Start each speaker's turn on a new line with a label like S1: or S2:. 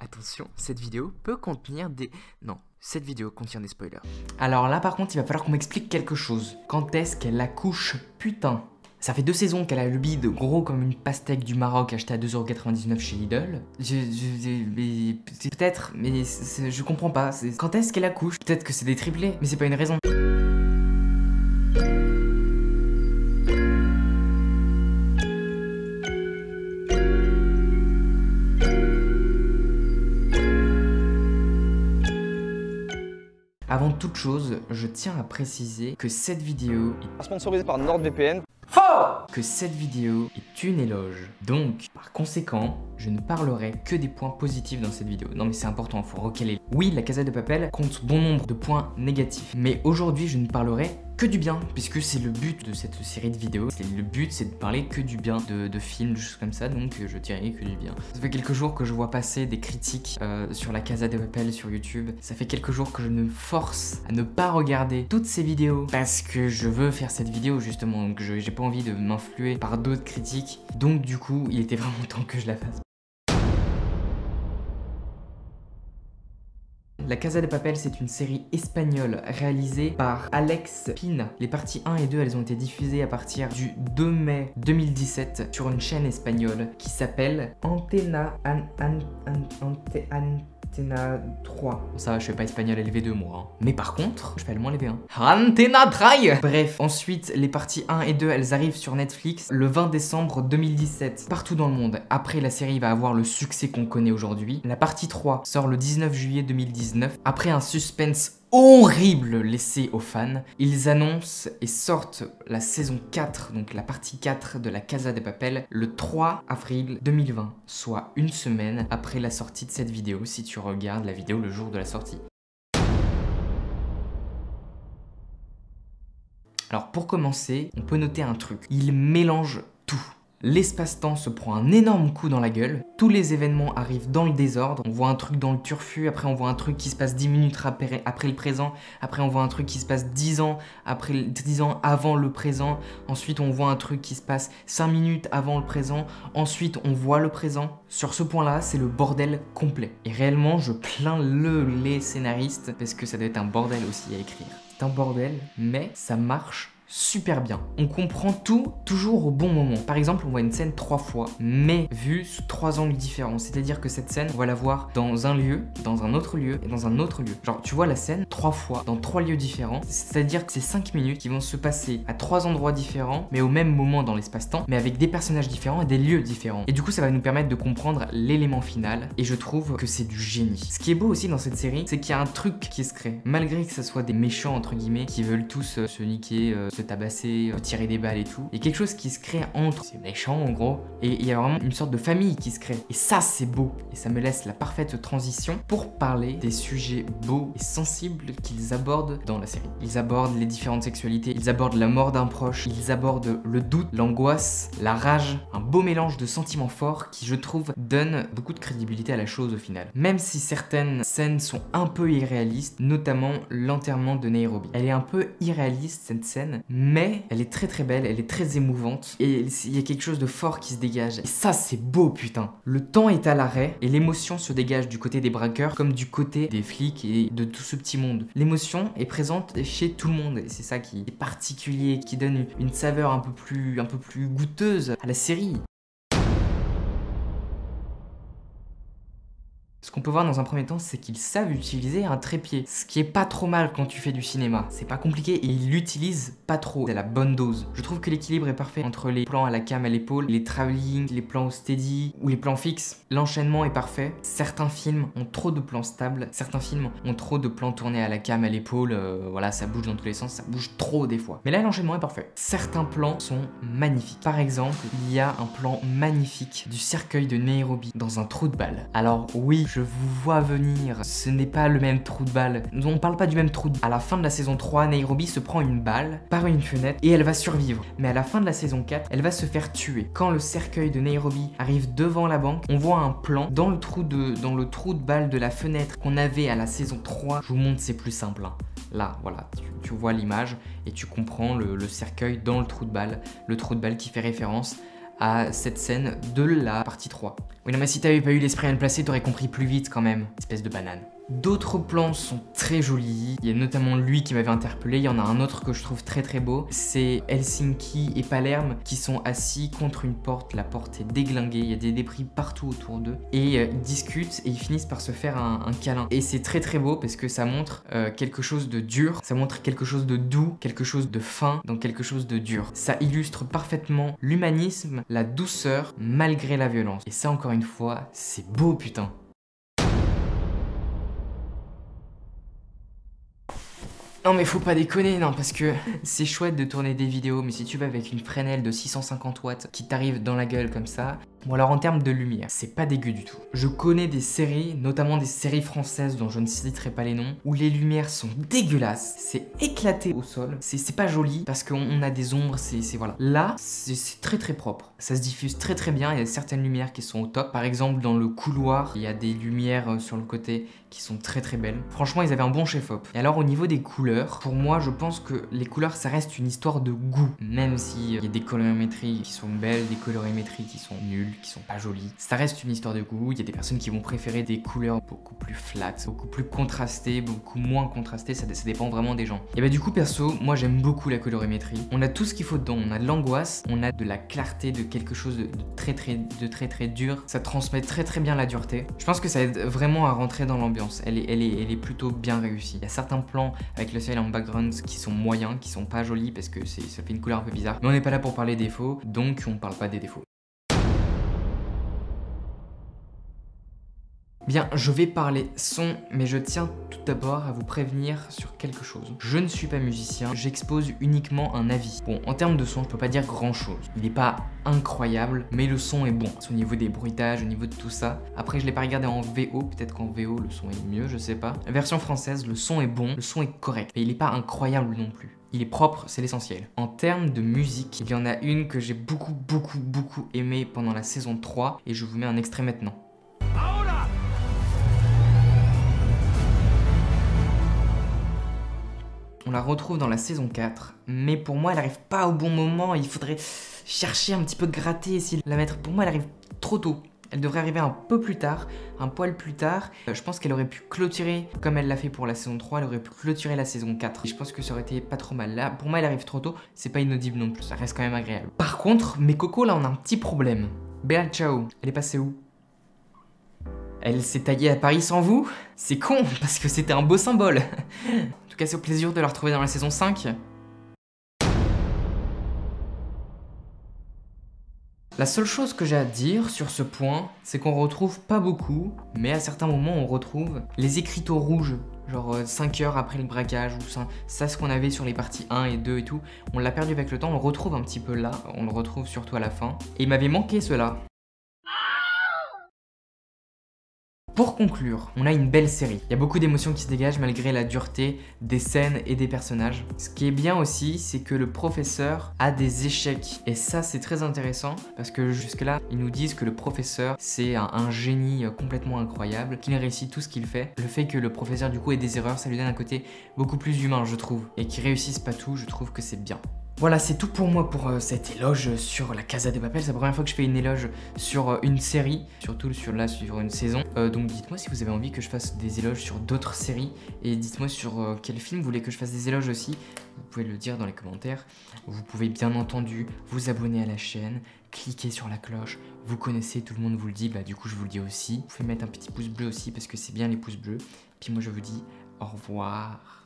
S1: Attention, cette vidéo peut contenir des... Non, cette vidéo contient des spoilers.
S2: Alors là par contre il va falloir qu'on m'explique quelque chose. Quand est-ce qu'elle accouche, putain? Ça fait 2 saisons qu'elle a le bide gros comme une pastèque du Maroc achetée à 2,99 € chez Lidl. Peut-être, mais je comprends pas. Quand est-ce qu'elle accouche? Peut-être que c'est des triplés, mais c'est pas une raison. Avant toute chose, je tiens à préciser que cette vidéo est
S3: sponsorisé par NordVPN.
S2: que cette vidéo est une éloge. Donc, par conséquent, je ne parlerai que des points positifs dans cette vidéo. Non mais c'est important, il faut recaler. Oui, la Casa de Papel compte bon nombre de points négatifs. Mais aujourd'hui, je ne parlerai que du bien, puisque c'est le but de cette série de vidéos. Le but, c'est de parler que du bien de films, de choses comme ça, donc je dirais que du bien. Ça fait quelques jours que je vois passer des critiques sur la Casa de Papel sur YouTube. Ça fait quelques jours que je me force à ne pas regarder toutes ces vidéos, parce que je veux faire cette vidéo justement, donc j'ai pas envie de m'influer par d'autres critiques. Donc du coup, il était vraiment temps que je la fasse. La Casa de Papel, c'est une série espagnole réalisée par Alex Pina. Les parties 1 et 2, elles ont été diffusées à partir du 2 mai 2017 sur une chaîne espagnole qui s'appelle Antena 3. Ça va, je fais pas espagnol LV2 moi. Hein. Mais par contre, je fais allemand LV1. Antena 3. Bref, ensuite, les parties 1 et 2, elles arrivent sur Netflix le 20 décembre 2017. Partout dans le monde. Après, la série va avoir le succès qu'on connaît aujourd'hui. La partie 3 sort le 19 juillet 2019. Après un suspense horrible laissé aux fans, ils annoncent et sortent la saison 4, donc la partie 4 de la Casa de Papel, le 3 avril 2020, soit une semaine après la sortie de cette vidéo, si tu regardes la vidéo le jour de la sortie. Alors pour commencer, on peut noter un truc, il mélange tout. L'espace-temps se prend un énorme coup dans la gueule, tous les événements arrivent dans le désordre, on voit un truc dans le turfu, après on voit un truc qui se passe 10 minutes après le présent, après on voit un truc qui se passe 10 ans, après 10 ans avant le présent, ensuite on voit un truc qui se passe 5 minutes avant le présent, ensuite on voit le présent. Sur ce point-là, c'est le bordel complet. Et réellement, je plains les scénaristes, parce que ça doit être un bordel aussi à écrire. C'est un bordel, mais ça marche super bien. On comprend tout, toujours au bon moment. Par exemple, on voit une scène 3 fois, mais vue sous 3 angles différents. C'est-à-dire que cette scène, on va la voir dans un lieu, dans un autre lieu et dans un autre lieu. Genre, tu vois la scène 3 fois, dans 3 lieux différents. C'est-à-dire que c'est 5 minutes qui vont se passer à 3 endroits différents, mais au même moment dans l'espace-temps, mais avec des personnages différents et des lieux différents. Et du coup, ça va nous permettre de comprendre l'élément final. Et je trouve que c'est du génie. Ce qui est beau aussi dans cette série, c'est qu'il y a un truc qui se crée. Malgré que ce soit des méchants, entre guillemets, qui veulent tous se niquer, se tabasser, tirer des balles et tout. Il y a quelque chose qui se crée entre ces méchants en gros, et il y a vraiment une sorte de famille qui se crée. Et ça c'est beau, et ça me laisse la parfaite transition pour parler des sujets beaux et sensibles qu'ils abordent dans la série. Ils abordent les différentes sexualités, ils abordent la mort d'un proche, ils abordent le doute, l'angoisse, la rage, un beau mélange de sentiments forts qui je trouve donne beaucoup de crédibilité à la chose au final. Même si certaines scènes sont un peu irréalistes, notamment l'enterrement de Nairobi. Elle est un peu irréaliste cette scène, mais elle est très très belle, elle est très émouvante et il y a quelque chose de fort qui se dégage. Et ça c'est beau putain. Le temps est à l'arrêt et l'émotion se dégage du côté des braqueurs comme du côté des flics et de tout ce petit monde. L'émotion est présente chez tout le monde et c'est ça qui est particulier, qui donne une saveur un peu plus goûteuse à la série. Ce qu'on peut voir dans un premier temps, c'est qu'ils savent utiliser un trépied, ce qui est pas trop mal quand tu fais du cinéma. C'est pas compliqué et ils l'utilisent pas trop, c'est la bonne dose. Je trouve que l'équilibre est parfait entre les plans à la cam à l'épaule, les travelling, les plans au steady ou les plans fixes. L'enchaînement est parfait. Certains films ont trop de plans stables, certains films ont trop de plans tournés à la cam à l'épaule, voilà, ça bouge dans tous les sens, ça bouge trop des fois. Mais là, l'enchaînement est parfait. Certains plans sont magnifiques. Par exemple, il y a un plan magnifique du cercueil de Nairobi dans un trou de balle. Alors oui, je vous vois venir, ce n'est pas le même trou de balle. On parle pas du même trou de balle. À la fin de la saison 3, Nairobi se prend une balle par une fenêtre et elle va survivre. Mais à la fin de la saison 4, elle va se faire tuer. Quand le cercueil de Nairobi arrive devant la banque, on voit un plan dans le trou de balle de la fenêtre qu'on avait à la saison 3. Je vous montre, c'est plus simple. Hein. Là, voilà, tu vois l'image et tu comprends le cercueil dans le trou de balle qui fait référence à cette scène de la partie 3. Oui non mais si t'avais pas eu l'esprit à le placer, t'aurais compris plus vite quand même, espèce de banane. D'autres plans sont très jolis, il y a notamment lui qui m'avait interpellé, il y en a un autre que je trouve très très beau, c'est Helsinki et Palerme qui sont assis contre une porte, la porte est déglinguée, il y a des débris partout autour d'eux, et ils discutent et ils finissent par se faire un câlin. Et c'est très très beau parce que ça montre quelque chose de dur, ça montre quelque chose de doux, quelque chose de fin dans quelque chose de dur. Ça illustre parfaitement l'humanisme, la douceur malgré la violence. Et ça encore une fois, c'est beau putain. Non mais faut pas déconner, non, parce que c'est chouette de tourner des vidéos, mais si tu vas avec une Fresnel de 650 watts qui t'arrive dans la gueule comme ça, bon alors en termes de lumière, c'est pas dégueu du tout. Je connais des séries, notamment des séries françaises dont je ne citerai pas les noms, où les lumières sont dégueulasses, c'est éclaté au sol, c'est pas joli, parce qu'on a des ombres, c'est voilà. Là, c'est très très propre, ça se diffuse très très bien, il y a certaines lumières qui sont au top. Par exemple, dans le couloir, il y a des lumières sur le côté qui sont très très belles. Franchement, ils avaient un bon chef-op. Et alors au niveau des couleurs, pour moi, je pense que les couleurs, ça reste une histoire de goût. Même s'il y a des colorimétries qui sont belles, des colorimétries qui sont nulles, qui sont pas jolies, ça reste une histoire de goût. Il y a des personnes qui vont préférer des couleurs beaucoup plus flat, beaucoup plus contrastées, beaucoup moins contrastées, ça dépend vraiment des gens. Et bah du coup, perso, moi j'aime beaucoup la colorimétrie. On a tout ce qu'il faut dedans, on a de l'angoisse, on a de la clarté, de quelque chose de très dur. Ça transmet très très bien la dureté. Je pense que ça aide vraiment à rentrer dans l'ambiance. Elle est plutôt bien réussie. Il y a certains plans avec le ciel en background qui sont moyens, qui sont pas jolis parce que ça fait une couleur un peu bizarre. Mais on n'est pas là pour parler défauts, donc on parle pas des défauts. Bien, je vais parler son, mais je tiens tout d'abord à vous prévenir sur quelque chose. Je ne suis pas musicien, j'expose uniquement un avis. Bon, en termes de son, je peux pas dire grand chose. Il n'est pas incroyable, mais le son est bon. Au niveau des bruitages, au niveau de tout ça. Après, je l'ai pas regardé en VO, peut-être qu'en VO, le son est mieux, je sais pas. La version française, le son est bon, le son est correct, mais il est pas incroyable non plus. Il est propre, c'est l'essentiel. En termes de musique, il y en a une que j'ai beaucoup aimée pendant la saison 3, et je vous mets un extrait maintenant. On la retrouve dans la saison 4, mais pour moi elle arrive pas au bon moment, il faudrait chercher un petit peu gratter, essayer de la mettre. Pour moi elle arrive trop tôt, elle devrait arriver un peu plus tard, un poil plus tard. Je pense qu'elle aurait pu clôturer, comme elle l'a fait pour la saison 3, elle aurait pu clôturer la saison 4. Et je pense que ça aurait été pas trop mal. Là, pour moi elle arrive trop tôt, c'est pas inaudible non plus, ça reste quand même agréable. Par contre, mes cocos là on a un petit problème. Bella Ciao, elle est passée où ? Elle s'est taillée à Paris sans vous? C'est con, parce que c'était un beau symbole. En tout cas, c'est au plaisir de la retrouver dans la saison 5. La seule chose que j'ai à dire sur ce point, c'est qu'on retrouve pas beaucoup, mais à certains moments, on retrouve les écriteaux rouges. Genre 5 heures après le braquage, ou ça ce qu'on avait sur les parties 1 et 2 et tout. On l'a perdu avec le temps, on le retrouve un petit peu là, on le retrouve surtout à la fin. Et il m'avait manqué cela. Pour conclure, on a une belle série. Il y a beaucoup d'émotions qui se dégagent malgré la dureté des scènes et des personnages. Ce qui est bien aussi, c'est que le professeur a des échecs. Et ça, c'est très intéressant parce que jusque-là, ils nous disent que le professeur, c'est un génie complètement incroyable, qu'il réussit tout ce qu'il fait. Le fait que le professeur, du coup, ait des erreurs, ça lui donne un côté beaucoup plus humain, je trouve. Et qu'il réussisse pas tout, je trouve que c'est bien. Voilà, c'est tout pour moi pour cet éloge sur la Casa de Papel. C'est la première fois que je fais une éloge sur une série, surtout sur une saison. Donc dites-moi si vous avez envie que je fasse des éloges sur d'autres séries. Et dites-moi sur quel film vous voulez que je fasse des éloges aussi. Vous pouvez le dire dans les commentaires. Vous pouvez bien entendu vous abonner à la chaîne, cliquer sur la cloche. Vous connaissez, tout le monde vous le dit, bah du coup je vous le dis aussi. Vous pouvez mettre un petit pouce bleu aussi parce que c'est bien les pouces bleus. Puis moi je vous dis au revoir.